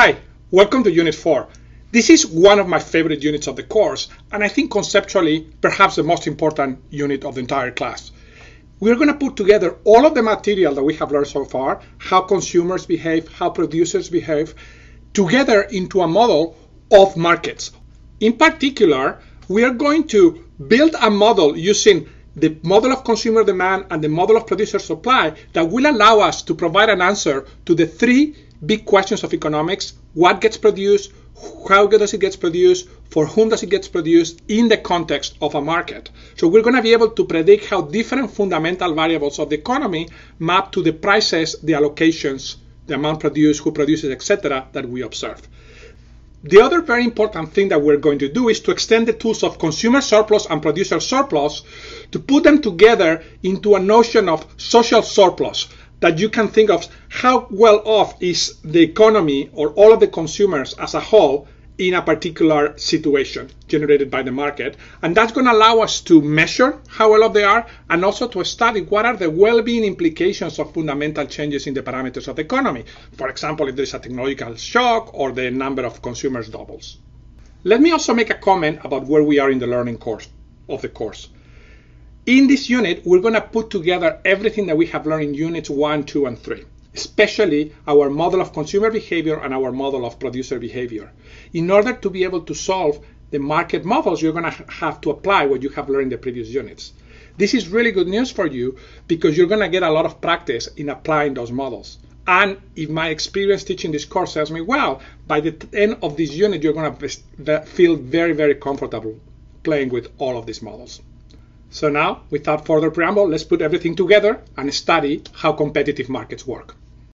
Hi, welcome to Unit 4. This is one of my favorite units of the course, and I think conceptually, perhaps the most important unit of the entire class. We're going to put together all of the material that we have learned so far, how consumers behave, how producers behave, together into a model of markets. In particular, we are going to build a model using the model of consumer demand and the model of producer supply that will allow us to provide an answer to the three big questions of economics: what gets produced, how does it get produced, for whom does it get produced in the context of a market. So we're going to be able to predict how different fundamental variables of the economy map to the prices, the allocations, the amount produced, who produces, etc. that we observe. The other very important thing that we're going to do is to extend the tools of consumer surplus and producer surplus to put them together into a notion of social surplus, that you can think of how well off is the economy or all of the consumers as a whole in a particular situation generated by the market. And that's going to allow us to measure how well off they are and also to study what are the well-being implications of fundamental changes in the parameters of the economy. For example, if there's a technological shock or the number of consumers doubles. Let me also make a comment about where we are in the learning course of the course. In this unit, we're going to put together everything that we have learned in units 1, 2, and 3, especially our model of consumer behavior and our model of producer behavior. In order to be able to solve the market models, you're going to have to apply what you have learned in the previous units. This is really good news for you because you're going to get a lot of practice in applying those models. And if my experience teaching this course tells me, well, by the end of this unit, you're going to feel very, very comfortable playing with all of these models. So now, without further preamble, let's put everything together and study how competitive markets work.